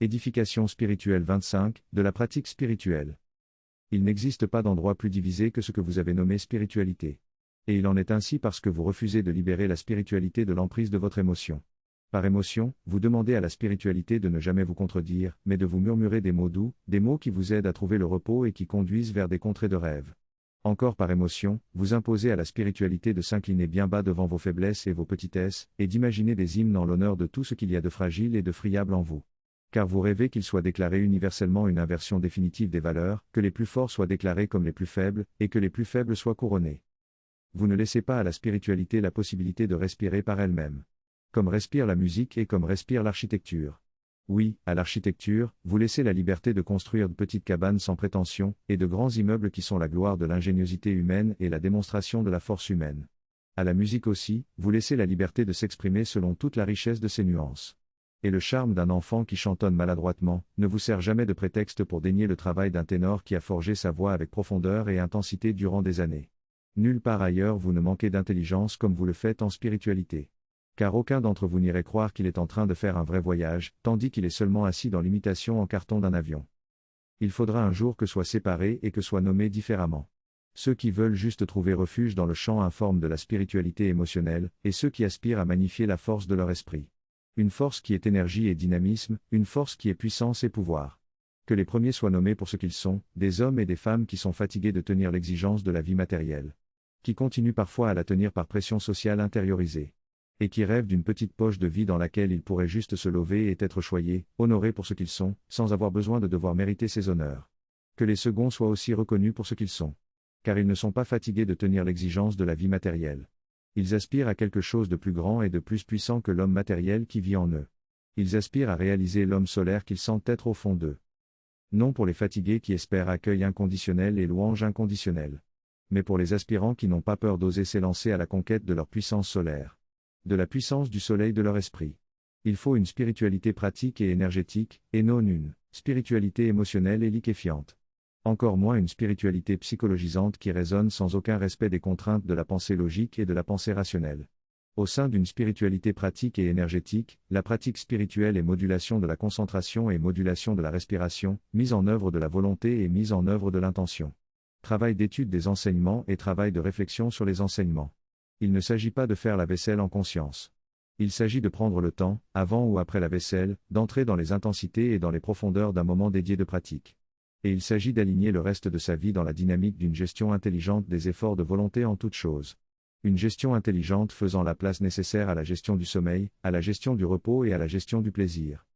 Édification spirituelle 25, de la pratique spirituelle. Il n'existe pas d'endroit plus divisé que ce que vous avez nommé spiritualité. Et il en est ainsi parce que vous refusez de libérer la spiritualité de l'emprise de votre émotion. Par émotion, vous demandez à la spiritualité de ne jamais vous contredire, mais de vous murmurer des mots doux, des mots qui vous aident à trouver le repos et qui conduisent vers des contrées de rêve. Encore par émotion, vous imposez à la spiritualité de s'incliner bien bas devant vos faiblesses et vos petitesses, et d'imaginer des hymnes en l'honneur de tout ce qu'il y a de fragile et de friable en vous. Car vous rêvez qu'il soit déclaré universellement une inversion définitive des valeurs, que les plus forts soient déclarés comme les plus faibles, et que les plus faibles soient couronnés. Vous ne laissez pas à la spiritualité la possibilité de respirer par elle-même. Comme respire la musique et comme respire l'architecture. Oui, à l'architecture, vous laissez la liberté de construire de petites cabanes sans prétention, et de grands immeubles qui sont la gloire de l'ingéniosité humaine et la démonstration de la force humaine. À la musique aussi, vous laissez la liberté de s'exprimer selon toute la richesse de ses nuances. Et le charme d'un enfant qui chantonne maladroitement, ne vous sert jamais de prétexte pour dénier le travail d'un ténor qui a forgé sa voix avec profondeur et intensité durant des années. Nulle part ailleurs vous ne manquez d'intelligence comme vous le faites en spiritualité. Car aucun d'entre vous n'irait croire qu'il est en train de faire un vrai voyage, tandis qu'il est seulement assis dans l'imitation en carton d'un avion. Il faudra un jour que soient séparés et que soient nommés différemment. Ceux qui veulent juste trouver refuge dans le champ informe de la spiritualité émotionnelle, et ceux qui aspirent à magnifier la force de leur esprit. Une force qui est énergie et dynamisme, une force qui est puissance et pouvoir. Que les premiers soient nommés pour ce qu'ils sont, des hommes et des femmes qui sont fatigués de tenir l'exigence de la vie matérielle. Qui continuent parfois à la tenir par pression sociale intériorisée. Et qui rêvent d'une petite poche de vie dans laquelle ils pourraient juste se lever et être choyés, honorés pour ce qu'ils sont, sans avoir besoin de devoir mériter ces honneurs. Que les seconds soient aussi reconnus pour ce qu'ils sont. Car ils ne sont pas fatigués de tenir l'exigence de la vie matérielle. Ils aspirent à quelque chose de plus grand et de plus puissant que l'homme matériel qui vit en eux. Ils aspirent à réaliser l'homme solaire qu'ils sentent être au fond d'eux. Non pour les fatigués qui espèrent accueil inconditionnel et louange inconditionnelle. Mais pour les aspirants qui n'ont pas peur d'oser s'élancer à la conquête de leur puissance solaire. De la puissance du soleil de leur esprit. Il faut une spiritualité pratique et énergétique, et non une spiritualité émotionnelle et liquéfiante. Encore moins une spiritualité psychologisante qui résonne sans aucun respect des contraintes de la pensée logique et de la pensée rationnelle. Au sein d'une spiritualité pratique et énergétique, la pratique spirituelle est modulation de la concentration et modulation de la respiration, mise en œuvre de la volonté et mise en œuvre de l'intention. Travail d'étude des enseignements et travail de réflexion sur les enseignements. Il ne s'agit pas de faire la vaisselle en conscience. Il s'agit de prendre le temps, avant ou après la vaisselle, d'entrer dans les intensités et dans les profondeurs d'un moment dédié de pratique. Et il s'agit d'aligner le reste de sa vie dans la dynamique d'une gestion intelligente des efforts de volonté en toutes choses. Une gestion intelligente faisant la place nécessaire à la gestion du sommeil, à la gestion du repos et à la gestion du plaisir.